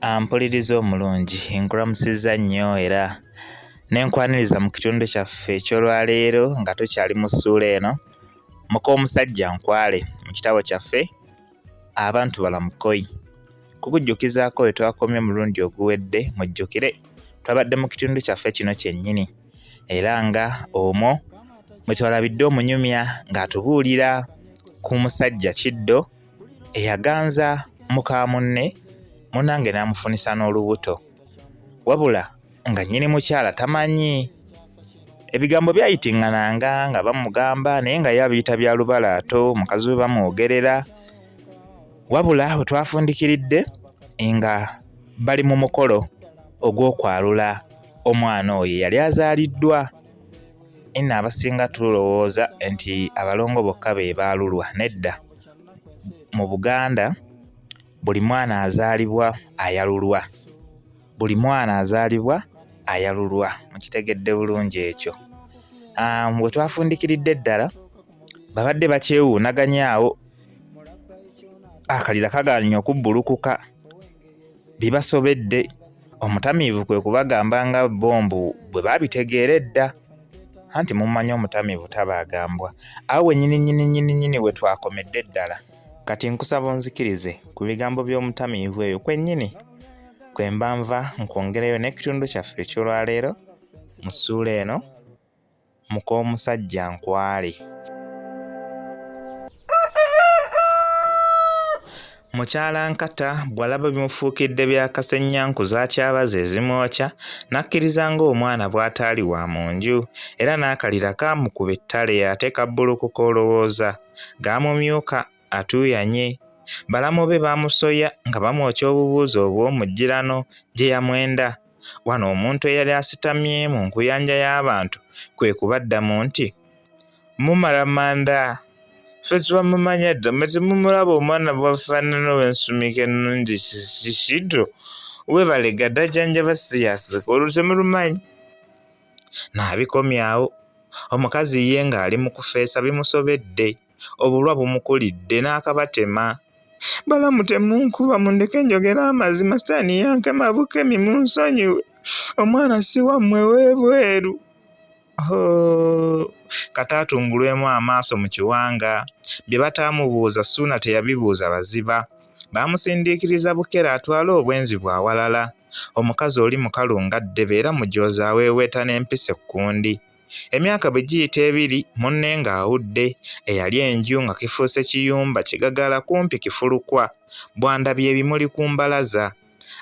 Mpuliriza omulungi nkulamusizza nnyo era nenkwaniriza mu kitundu kyaffe eky'olwaleero nga tukyali mu ssuula eno muko omusajja nkwale mu kitabo kyaffe abantu balamukoyi. Kukujjukizaako we twakomye omulundi oguwedde mujjukire twabadde mu kitundu kyaffe kino kyennyini era nga omwo mwe twalabidde omunyumya ng'atubuulira ku musajja Kiddo eyaganza muka munne munnange n'amufunisa n'olubuto wabula nga nnyini mukyala tamanyi. Ebigambo byayitiŋŋananga nga bamugamba naye nga ye abiyita bya lubalaato mukazi we bamwogerera wabula we twafundikiridde nga bali mu mukolo ogw'okwalula omwana oyo yali azaaliddwa. Nno abasinga tulowooza nti abalongo bokka be baalulwa. Nedda, mu Buganda buli mwana azaalibwa ayalulwa, buli mwana azaalibwa ayalulwa. Mukitegedde bulungi ekyo. We twafundikiridde ddala babadde bakyewuunaganyaawo, akalira kagaanye okubbulukuka bibasobedde. Omutamiivu kwe kubagamba nga bombu bwe babitegeera edda, anti mumanyi omutamiivu tabaagambwa. Awo wennyini we twakomedde ddala. Kati nkusaba onzikirize ku bigambo by'omutamiivu eyo kwennyini kwe mba nva nkwongereyo n'ekitundu kyaffe eky'olwaleero mu ssuula eno muko omusajja nkwale. Mukyala Nkata bw'alaba bimufuukidde bya kasenyankuza akyabaza ezimwokya n'akkiriza ng'omwana bw'ataali wa mu nju era n'akalira kaamukuba ettale ate kabbulukuka olowooza gaamumyuka atuuyanye. Balamu be baamusoya nga bamwokya obubuuzo obw'omujjirano gye yamwenda. Wano omuntu eyali asitamye mu nkuyanja y'abantu kwe kubaddamu nti mumala manda ffe twamumanya dda mwe temumulaba omwana bwafaanana ow'ensumika ennungi Kiddo weebalega ddajjanjaba siyasika olwo temulumanyi. N'abikomyawo. Omukazi ye ng'ali mu kufeesa bimusobedde, obulwa bumukulidde n'akabatema. Balamu temunkuba mundeke njogera amazima, sitaani yankema bukemi munsonyiwe, omwana si wammwe w'ebweru. Kata atungulwemu amaaso mu kiwanga. Bye bataamubuuza Ssuuna teyabibuuza baziba. Baamusindiikiriza bukera atwale obwenzi bw'awalala. Omukazi oli mukalu nga ddebe era mujoozi aweeweeta n'empisa ekkundi. Emyaka bwe giyita ebiri munne ng'awudde, eyali enju nga kifuuse kiyumba kigagala kumpi kifulukwa. Bw'andabye ebimuli ku mbalaza.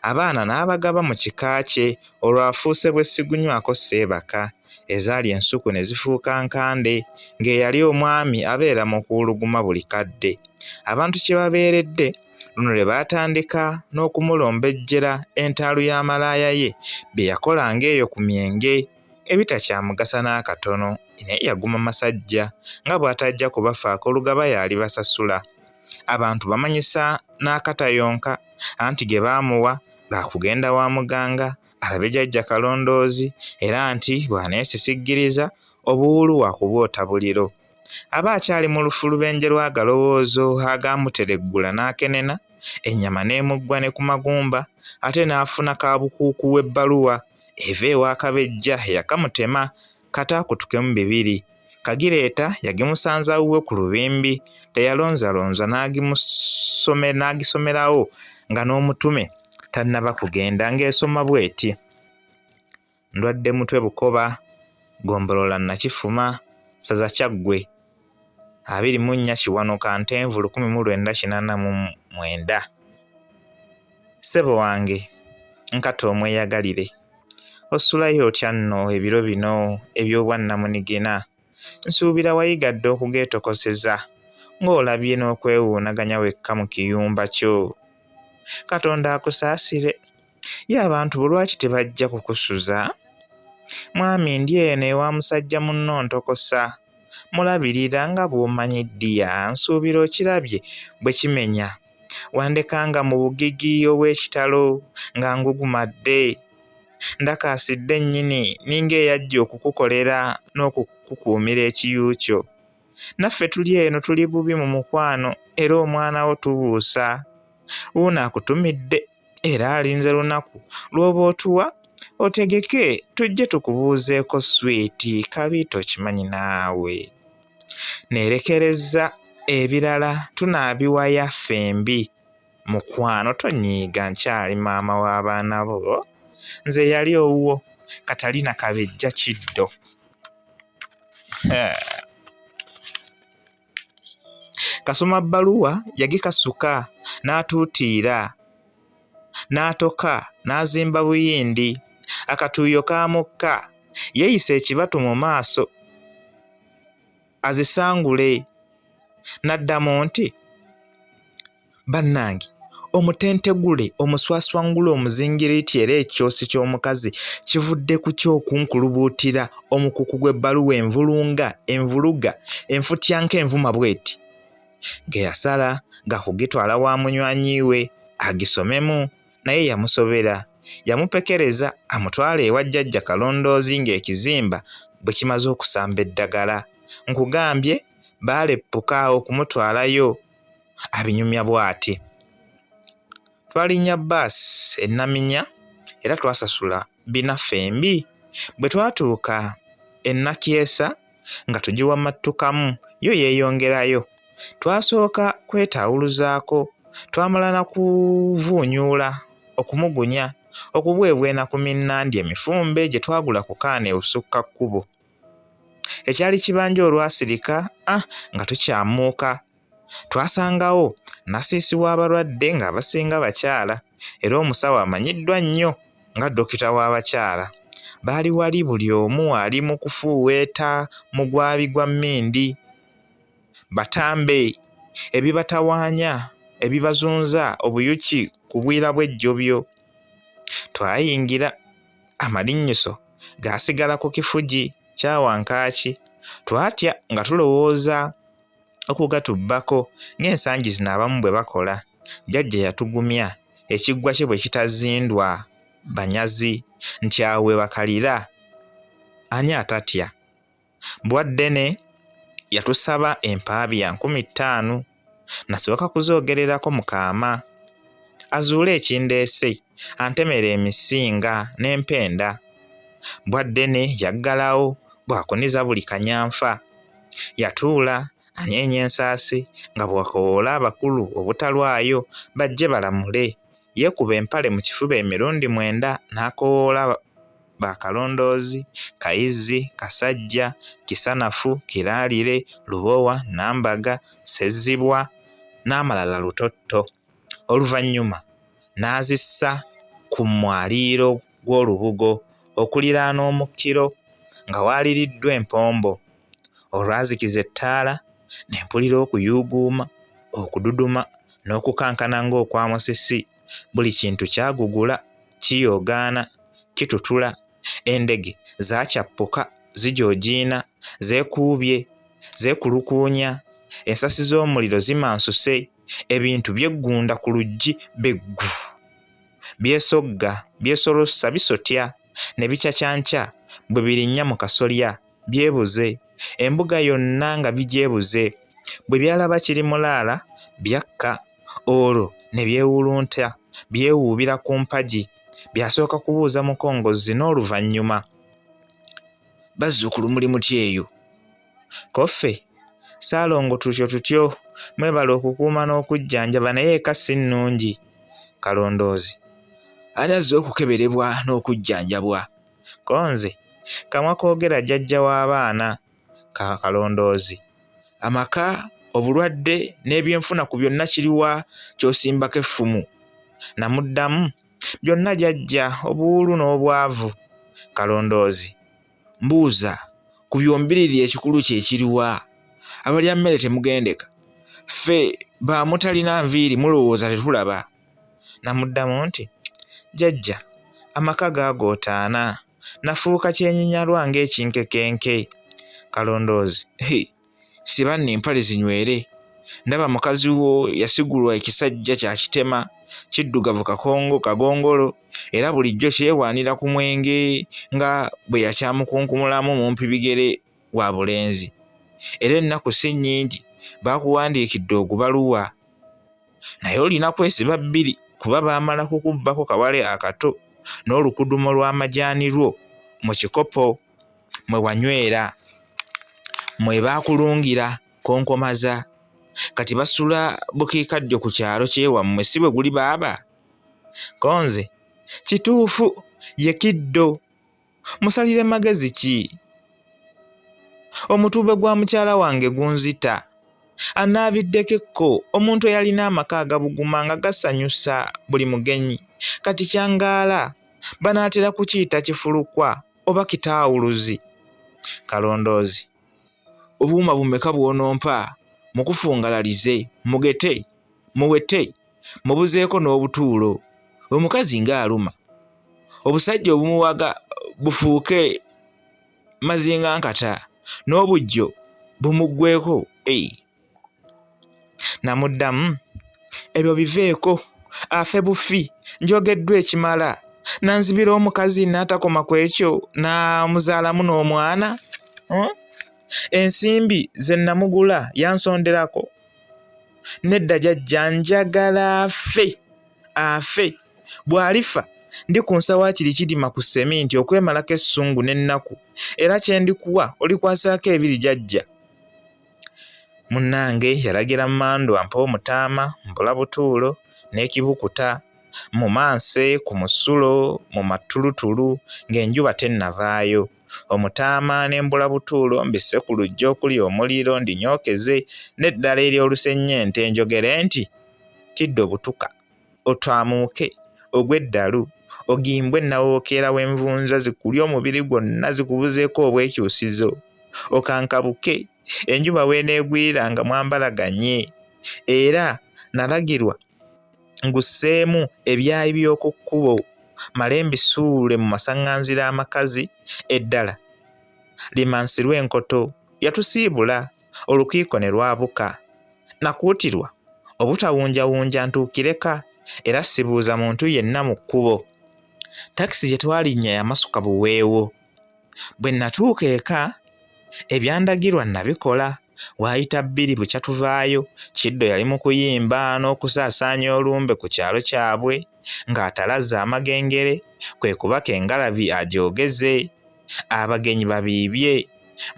Abaana n'abagaba mu kika kye olwo afuuse bwe sigunywako Seebaka. Ezaali ensuku ne zifuuka nkande ng'eyali omwami abeera mu kuwuluguma buli kadde. Abantu kye babeeredde luno lwe baatandika n'okumulombejjera entaalu y'amalaaya ye bye yakolanga eyo ku myenge ebitakyamugasa n'akatono, naye yaguma masajja nga bw'atajja kubafaako olugaba yaali basasula. Abantu bamanyisa n'akatayonka anti ge baamuwa gaakugenda wa muganga alabe jjajja kalondoozi era nti bw'aneesisiggiriza obuwulu wa kuboota buliro. Aba akyali mu lufulubenje lw'agalowoozo agaamutereggula n'akenena, ennyama n'emuggwa ne ku magumba ate n'afuna kaabukuuku w'ebbaluwa eva ewa Kabejja eyakamutema kata akutukemu bibiri. Kagireeta yagimusanza wuwe ku lubimbi, teyalonzalonza n'agisomerawo nga n'omutume tannaba kugenda ng'esoma bw'eti: ndwadde mutwe Bukoba, gombolola Nakifuma, Saza Kyaggwe, 24 Kiwanuka Ntenvu 1989. Ssebo wange Nkata omweyagalire, osulayo otya nno ebiro bino eby'obwannamunigina? Nsuubira wayigadde okugeetokoseza ng'olabye n'okwewuunaganya wekka mu kiyumba kyo. Katonda akusaasire. Ye abantu bulwaki tebajja kukusuza? Mwami ndi eno ewa musajja munno ntokosa. Mulabirira nga bw'omanyi ddiya, nsuubira okirabye bwe kimenya. Wandekanga mu bugigi obw'ekitalo nga ngugumadde. Ndakaasidde nnyini ninga eyajja okukukolera n'okukukuumira ekiyu kyo. Naffe tuli eno tuli bubi mu mukwano era omwana wo tubuusa. Wuuno akutumidde era alinze lunaku lw'oba otuwa otegeke tujje tukubuuzeeko swiiti kabi tokimanyi naawe. Neerekereza ebirala tunaabiwaya fembi. Mukwano tonyiiga nkyali maama w'abaana bo. Nze yali owuwo Katalina Kabejja Kiddo. Kasoma bbaluwa yagikasuka n'atuutiira n'atoka n'azimba buyindi. Akatuuyo kaamukka yeeyisa ekibatu mu maaso azisangule n'addamu nti, bannange omutentegule omuswaswangule omuzingiriiti era ekyosi ky'omukazi kivudde ku kyokunkulubuutira omukuku gw'ebbaluwa envuluga enfutyanka envuma bweti. Ge yasala gakugitwala wa munywanyi we agisomemu, naye yamusobera. Yamupekereza amutwala ewa jjajja Kalondoozi ng'ekizimba bwe kimaze okusamba eddagala. Nkugambye baaleppuka okumutwalayo abinyumya bw'ati. Twalinnya bbaasi ennaminya era twasasula binaffe. Bwe twatuuka e Nakyesa nga tugiwa mattukamu yo yeeyongerayo. Twasooka kwetaawuluzaako, twamala na kuvuunyuula, okumugunya, okubwebwena ku minnandi emifumbe gye twagula ku kaana ebusukka kkubo. Ekyali kibanja olwasirika nga tukyamuuka, twasangawo nasiisi w'abalwadde ng'abasinga bakyala era omusawo amanyiddwa nnyo nga dokita w'abakyala. Baali wali buli omu ali mu kufuuweeta mugwabi gwa mmindi. Batambe ebibatawaanya, ebibazunza obuyuki ku bwira bw'ejjobyo. Twayingira, amalinnyiso gaasigala ku kifugi kya wankaaki. Twatya nga tulowooza okugatubbako ng'ensangi zino abamu bwe bakola. Jjajja yatugumya ekiggwa kye bwe kitazindwa banyazi nti awo we bakalira ani atatya. Bwaddene yatusaba empaabi ya 50. Nasooka kuzoogererako mu kaama azuule ekindeese antemera emisinga n'empenda. Bwaddene yaggalawo bw'akuniza buli kanyanfa. Yatuula anyeenya ensaasi nga bw'akowoola abakulu obutalwayo bajje balamule. Yeekuba empale mu kifuba emirundi 9 n'akowoola ba Kalondoozi, Kayizi, Kasajja, Kisanafu, Kiraalire, Lubowa, Nambaga, Ssezzibwa n'amalala Lutotto. Oluvannyuma n'azissa ku mwaliiro gw'olubugo okuliraana omukkiro nga waaliriddwa empombo. Olwazikiza ettaala ne mpulira okuyuuguuma, okududuma n'okukankana ng'okwa musisi. Buli kintu kyagugula, kiyoogaana, kitutula. Endege zaakyappuka, zijoojiina, zeekuubye, zeekulukuunya. Ensasi z'omuliro zimansuse. Ebintu byeggunda ku luggi beggu. Byesogga, byesolossa, bisotya ne bicacyanca bwe birinnya mu kasolya byebuze. Embuga yonna nga bijyebuze. Bwe byalaba kiri mulaala byakka, olwo ne byewulunta, byewuubira ku mpagi. Byasooka kubuuza mukongozi n'oluvannyuma, bazzukulu muli mutya eyo? Koffe Ssaalongo tutyo mwebala okukuuma n'okujjanjaba naye eka si nnungi. Kalondoozi ani azze okukeberebwa n'okujjanjabwa? Konze kamwa koogera jjajja w'abaana. Kalondoozi amaka, obulwadde n'ebyenfuna ku byonna kiriwa ky'osimbako effumu? Namuddamu byonna jjajja, obuwulu n'obwavu. Kalondoozi mbuuza ku byombiriri ekikulu kye kiriwa? Abalya mmere temugendeka, ffe baamutalina nviiri mulowooza tetulaba. Namuddamu nti jjajja amaka gaagootaana, nafuuka kyenyinyalwa ng'ekinkekenke. Kalondoozi siba nno empale zinywere. Ndaba mukazi wo yasigulwa ekisajja kya kitema, kiddugavu kagongolo, era bulijjo kyewaanira ku mwenge nga bwe yakyamukunkumulamu mumpi bigere wa bulenzi. Era ennaku si nnyingi baakuwandiikidde ogubaluwa, naye olina kwesiba 2 kuba baamala kukubbako kawale akato n'olukudumo lw'amajaani lwo mu kikopo mwe wanywera, mwe baakulungira konkomaza. Kati basula bukiikaddyo ku kyalo kyewammwe si bwe guli baaba? Konze kituufu ye Kiddo. Musalire magezi ki? Omutuube gwa mukyala wange gunzita. Anaabiddekeko omuntu eyalina amaka agabuguma nga gasanyusa buli mugenyi. Kati kyangaala banaatera kukiyita kifulukwa oba kitaawuluzi. Kalondoozi, obuuma bumeka bw'onompa mukufungalalize, mugete, muwete, mubuzeeko n'obutuulo. Omukazi ng'aluma, obusajja obumuwaga bufuuke mazinga nkata, n'obujjo bumuggweko. Namuddamu, ebyo biveeko, afe bufi, njogeddwa ekimala. Nanzibira omukazi n'atakoma ku ekyo n'amuzaalamu n'omwana. Ensimbi ze namugula yansonderako. Nedda jjajja njagala afe. Bw'alifa ndi ku nsawo kiri kidima ku seminti okwemalako essungu n'ennaku, era kye ndikuwa olikwasaako ebiri jjajja. Munnange yalagira Mmando ampa omutaama, mpola butuulo n'ekibukuta, mu manse, ku musulo, mu matulutulu, ng'enjuba tennavaayo. Omutaama n'embula butuulo mbisse ku lujja okuli omuliro ndinyookeze, n'eddala ery'olusennyente njogere nti, Kiddo butuka, otwamuuke, ogw'eddalu, ogimbwe nawookeera w'envunza zikulya omubiri gwonna zikubuzeeko obwekyusizo. Okankabuke, enjuba weeneegwira nga mwambalaganye. Era nalagirwa ngusseemu ebyayi by'oku kkubo, male mbisuule mu masaŋŋanzira amakazi, eddala limansirwe enkoto. Yatusiibula, olukiiko ne lwabuka. Nakuutirwa obutawunjawunja ntuukireka, era sibuuza muntu yenna mu kkubo. Takisi gye twalinnya yamasuka buweewo. Bwe natuuka eka, ebyandagirwa nabikola. Waayita 2 bukya tuvaayo, Kiddo yali mu kuyimba n'okusaasaanya olumbe ku kyalo kyabwe ng'atalazza amagengere, kwe kubaka engalabi agyogeze. Abagenyi babiibye,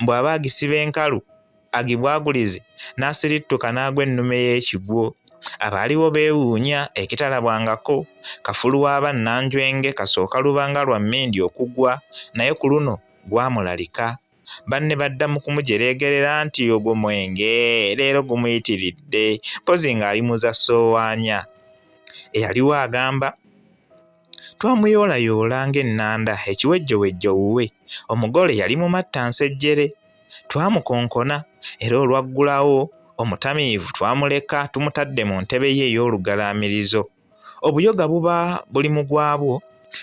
bw'aba agisiba enkalu agibwagulize n'asirittuka n'agwa ennume y'ekigwo. Abaaliwo beewuunya ekitalabwangako. Kafulu wa bannanjwenge kasooka lubanga lwa mmindi okugwa, naye ku luno gwamulalika. Banne baddamu kumujereegerera nti ogwo mwenge, leero gumuyitiridde, mpozi ng'ali muza soowaanya. Eyaliwo agamba, twamuyoolayoola ng'ennanda, ekiwejjowejjo wuwe. Omugole yali mumatta nsejjere. Twamukonkona, era olwaggulawo omutamiivu twamuleka tumutadde mu ntebe ye ey'olugalaamirizo. Obuyoga buba buli mu gwabwo,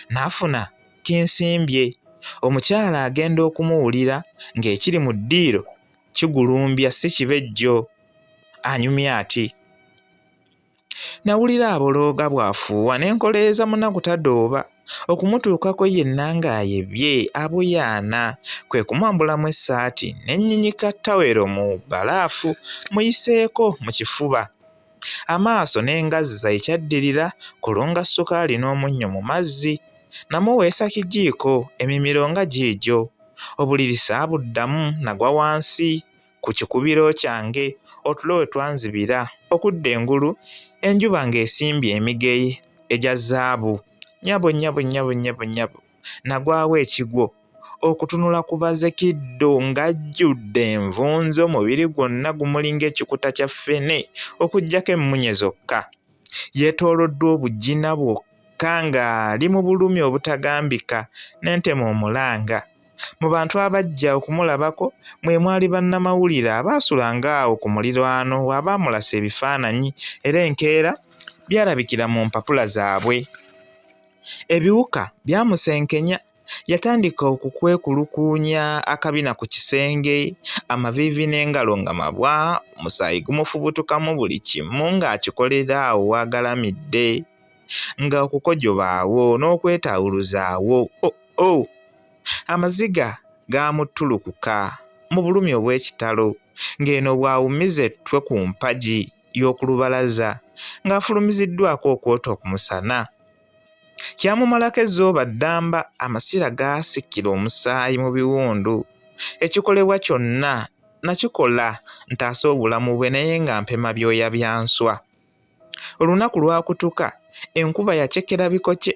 n'afuna kinsimbye. Omukyala agenda okumuwulira ng'ekiri mu ddiiro kigulumbya si kibejjo. Anyumya ati, nawulira abolooga bw'afuuwa n'enkoleeza munnakutadooba. Okumutuukako yenna ng'ayebye abuyaana, kwe kumwambulamu essaati n'ennyinyika ttawero mu balaafu muyiseeko mu kifuba. Amaaso n'engazza ekyaddirira kulonga sukaali n'omunnyo mu mazzi. Namuweesa kijiiko, emimiro nga giigyo. Obuliri saabuddamu, nagwa wansi ku kikubiro kyange, otulo we twanzibira. Okudda engulu, enjuba ng'esimbye emigeyi egya zaabu. Nyabo. Nagwawo ekigwo, okutunula kubaze Kiddo ng'ajjudde envunzo, omubiri gwonna gumulinga ekikuta kya ffene okuggyako emmunye zokka. Yeetooloddwa obugina bwokka ng'ali mu bulumi obutagambika n'entema omulanga. Mu bantu abajja okumulabako mwe mwali bannamawulire abaasulanga awo ku muliraano abaamulasa ebifaananyi, era enkeera byalabikira mu mpapula zaabwe. Ebiwuka byamusenkenya. Yatandika okukwekulukuunya akabina ku kisenge, amaviivi n'engalo nga mabwa, omusaayi gumufubutukamu buli kimu ng'akikolera awo wagalamidde, nga okukojobaawo n'okwetaawuluzaawo. Amaziga gaamutulukuka mu bulumi obw'ekitalo, ng'eno bw'awumiza ettwe ku mpagi y'oku lubalaza ng'afulumiziddwako okwoto ku musana. Kyamumalako ezzooba ddamba, amasira gaasikkira omusaayi mu biwundu. Ekikolebwa kyonna nakikola ntaasa obulamu bwe naye nga mpema byoya bya nswa. Olunaku lwakutuka enkuba yacekera bikoce.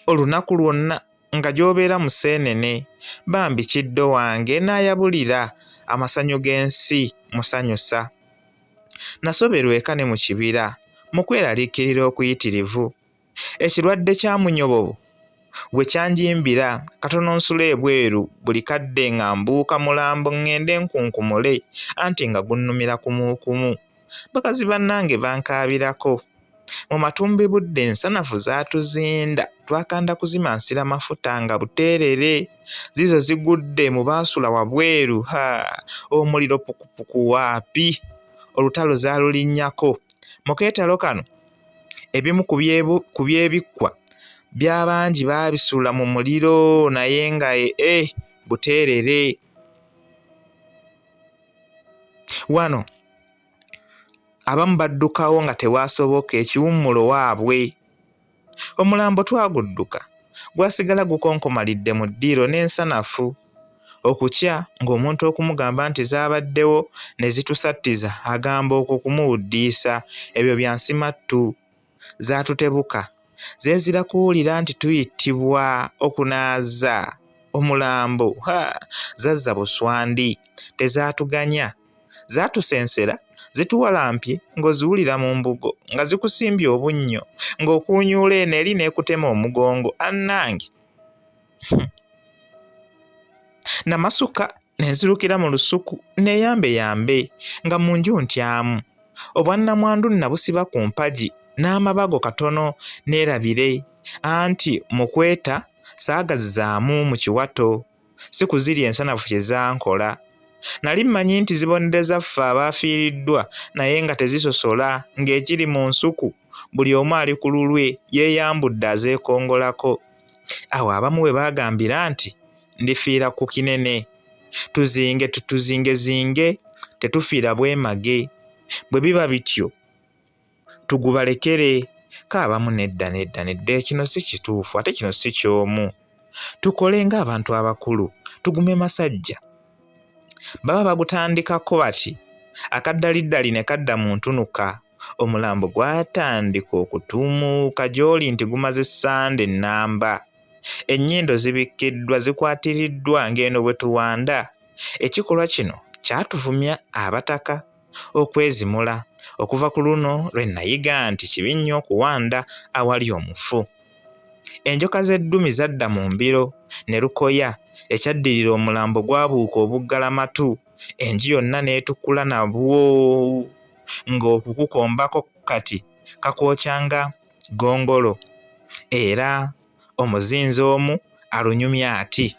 Olunaku lwonna nga gy'obeera museenene, bambi kiddo wange n'ayabulira amasanyu g'ensi musanyusa. Nasoberwa eka ne mu kibira mu kweraliikirira okuyitirivu. Ekirwadde kya munyobobo bwe kyanjimbira katono nsula ebweru buli kadde nga mbuuka mulambo ŋŋende nkunkumule anti nga gunnumira kumuukumu. Bakazi bannange bankaabirako. Mu matumbi budde ensanafu zaatuzinda, twakanda kuzimansira mafuta nga buteerere. Zizo zigudde mu baasula wabweru. Omuliro pukupuku waapi! Olutalo zaalulinnyako. Mu keetalo kano ebimu ku byebikkwa by'abangi baabisula mu muliro naye nga buteerere. Wano abamu baddukawo nga tewaasoboka ekiwummulo waabwe. Omulambo twagudduka gwasigala gukonkomalidde mu ddiiro n'ensanafu. Okukya ng'omuntu okumugamba nti zaabaddewo ne zitusattiza agamba okwo kumuwuddiisa. Ebyo bya nsimattu zaatutebuka. Zeezira kuwulira nti tuyitibwa okunaaza. Omulambo zazza buswandi, tezaatuganya. Zaatusensera zituwalampye ng'oziwulira mu mbugo nga zikusimbye obunnyo ng'okuunyuula eno eri n'ekutema omugongo. Annange namasuka ne nzirukira mu lusuku neeyambeyambe nga mu nju ntyamu. Obwannamwandu nabusiba ku mpagi n'amabago katono neerabire anti mu kweta saagazizaamu mu kiwato. Si kuzirya ensanafu kye zankola. Nali mmanyi nti zibonereza ffe abaafiiriddwa naye nga tezisosola ng'ekiri mu nsuku buli omu ali ku lulwe yeeyambudde azeekongolako. Awo abamu we baagambira nti ndifiira ku kinene. Tuzinge tutuzingezinge tetufiira bwemage. Bwe biba bityo tugubalekere. Kaabamu nedda kino si kituufu ate kino si kyomu. Tukole ng'abantu abakulu tugume masajja. Baba bagutandikako bati akaddaliddali ne kadda mu ntunuka. Omulambo gwatandika okutuumuuka gy'oli nti gumaze essande ennamba. Ennyindo zibikkiddwa zikwatiriddwa ng'eno bwe tuwanda. Ekikolwa kino kyatuvumya abataka okwezimula. Okuva ku luno lwe nayiga nti kibi nnyo okuwanda awali omufu. Enjoka z'eddumi zadda mu mbiro ne lukoya. Ekyaddirira omulambo gwabuuka obuggalamatu. Enju yonna n'etukula nabwo ng'okukukombako kati kakwokyanga gongolo. Era omuzinzi omu alunyumya ati.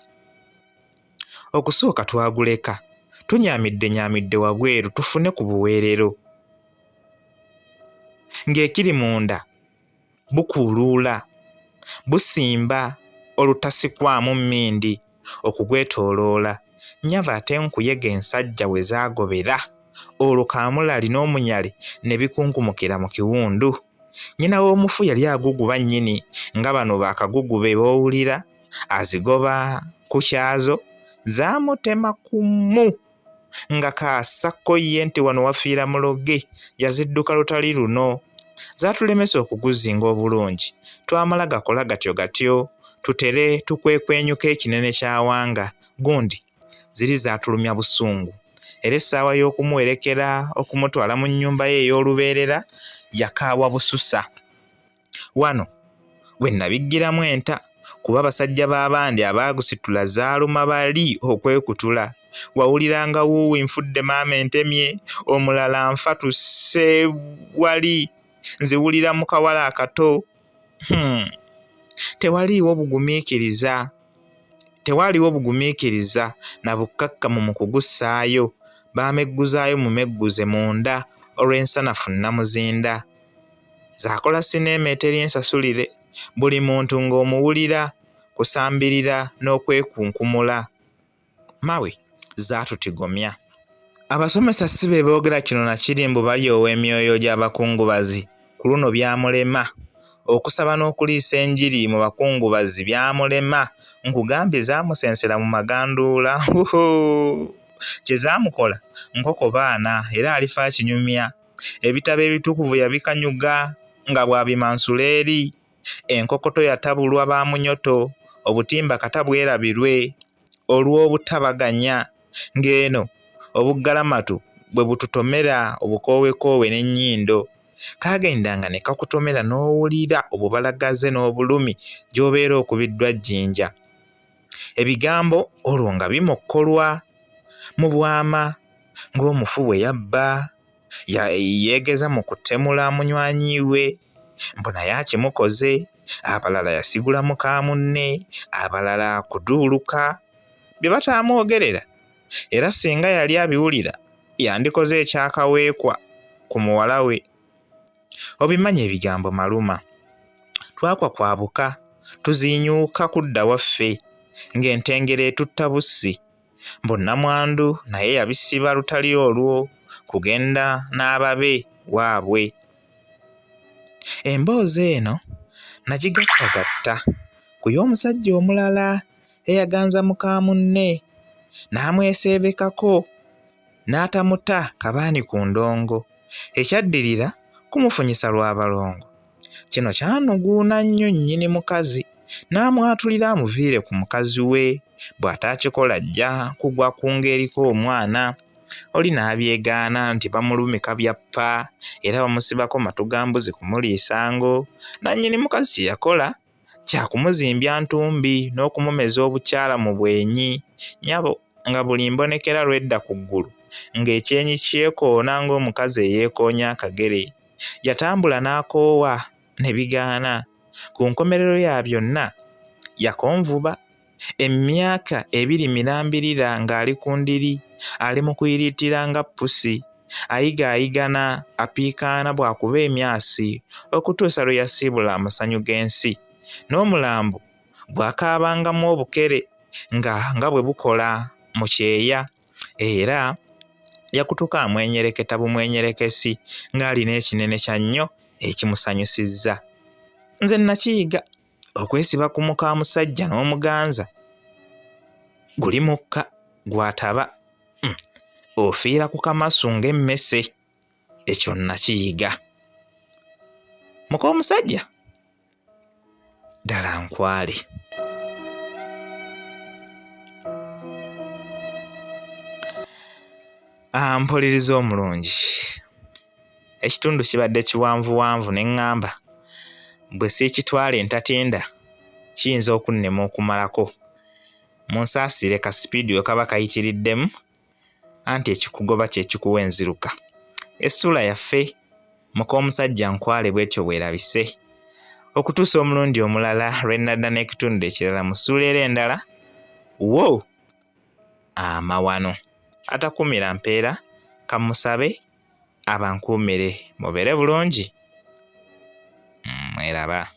Okusooka twaguleka tunyaamidde wabweru tufune ku buweerero. Ng'ekiri munda bukuuluula busimba olutasikwamu mmindi okugwetooloola. Nyava ate nkuyega ensajja we zaagobera. Olwo kaamulali n'omunyale ne bikunkumukira mu kiwundu. Nnyina w'omufu yali aguguba nnyini nga bano baakagugube b'owulira azigoba ku kyazo. Zaamutema kumu nga kaasakko ye nti wano wafiira muloge. Yazidduka lutali luno. Zaatulemesa okuguzinga obulungi. Twamala gakola gatyo tutere tukwekwenyuka ekinene ky'awanga. Gundi ziri zaatulumya busungu. Era essaawa y'okumuwerekera okumutwala mu nnyumba ye ey'olubeerera yakaawa bususa. Wano we nabiggiramu enta kuba basajja b'abandi abaagusitula zaaluma bali okwekutula. Wawuliranga wuuwi nfudde maama entemye, omulala nfa tusse wali, nziwulira mu kawala akato. Tewaliiwo bugumiikiriza na bukkakkamu mu kugussaayo. Baamegguzaayo mumegguze munda olw'ensanafu namuzinda. Zaakola sineema eteri nsasulire. Buli muntu ng'omuwulira kusambirira n'okwekunkumula. Mawe zaatutigomya. Abasomesa si be boogera kino na kiri mbu balyowa emyoyo gy'abakungubazi ku luno byamulema. Okusaba n'okuliisa enjiri mu bakungubazi byamulema. Nkugambye zaamusensera mu maganduula. Kye zaamukola nkoko baana era alifa kinyumya. Ebitabo ebitukuvu yabikanyuga nga bw'abimansula eri. Enkokoto yatabulwa ba munyoto. Obutimba kata bwerabirwe olw'obutabaganya ng'eno obuggalamatu bwe bututomera obukoowekoowe n'ennyindo. Kaagendanga ne kakutomera n'owulira obubalagaze n'obulumi gy'obeera okubiddwa jjinja. Ebigambo olwo nga bimokkolwa mu bwama ng'omufu bwe yabba yeegeza mu kutemula munywanyi we mbu naye akimukoze, abalala yasigula muka munne, abalala kuduuluka bye batamwogerera. Era singa yali abiwulira yandikoze ekyakaweekwa ku muwala we. Obimanyi ebigambo maluma. Twakwakwabuka tuziinyuuka kudda waffe ng'entengera etutta bussi. Mbonnamwandu naye yabisiba lutali olwo kugenda n'ababe waabwe. Emboozi eno nagigattagatta ku y'omusajja omulala eyaganza muka munne n'amweseebekako n'atamuta kabaani ku ndongo. Ekyaddirira kumufunyisa lw'abalongo. Kino kyanuguuna nnyo nnyini mukazi n'amwatulira amuviire ku mukazi we. Bw'ataakikola ajja kugwa ku ng'eriko omwana. Oli n'abyegaana nti bamulumika byappa era bamusibako matugambuzi kumuliisango. Nannyini mukazi kye yakola kyakumuzimbya ntumbi n'okumumeza obukyala mu bwenyi nyabo nga buli mbonekera lwedda ku ggulu ng'ekyenyi kyekoona ng'omukazi eyeekoonya akagere. Yatambula n'akoowa ne bigaana. Ku nkomerero ya byonna yakonvuba. Emyaka 2 mirambirira ng'ali ku ndiri, ali mu kuyiriitira nga pussi, ayigaayigana apiikaana bw'akuba emyasi okutuusa lwe yasiibula amasanyu g'ensi. N'omulambo bw'akaabangamu obukere nga bwe bukola mu kyeya, era yakutuka amwenyereketa bumwenyerekesi ng'alina ekinene kya nnyo ekimusanyusizza. Nze nakiyiga okwesiba ku muka musajja n'omuganza guli mukka gwataba ofiira ku kamasu ng'emmese. Ekyo nakiyiga. Muka omusajja ddala nkwale. Mpuliriza omulungi. Ekitundu kibadde kiwanvuwanvu ne ŋŋamba bwe siikitwala entatinda kiyinza okunnema okumalako. Munsaasire ka sipiidi we kaba kayitiriddemu anti ekikugoba kye kikuwa enziruka. Essula yaffe muka omusajja nkwale bw'etyo bwerabise. Okutuusa omulundi omulala lwe nnadda n'ekitundu ekirala mu ssuula era endala, wo amawano. Atakumira mpeera kamusabe abankuumire. Mubeere bulungi. Mweraba.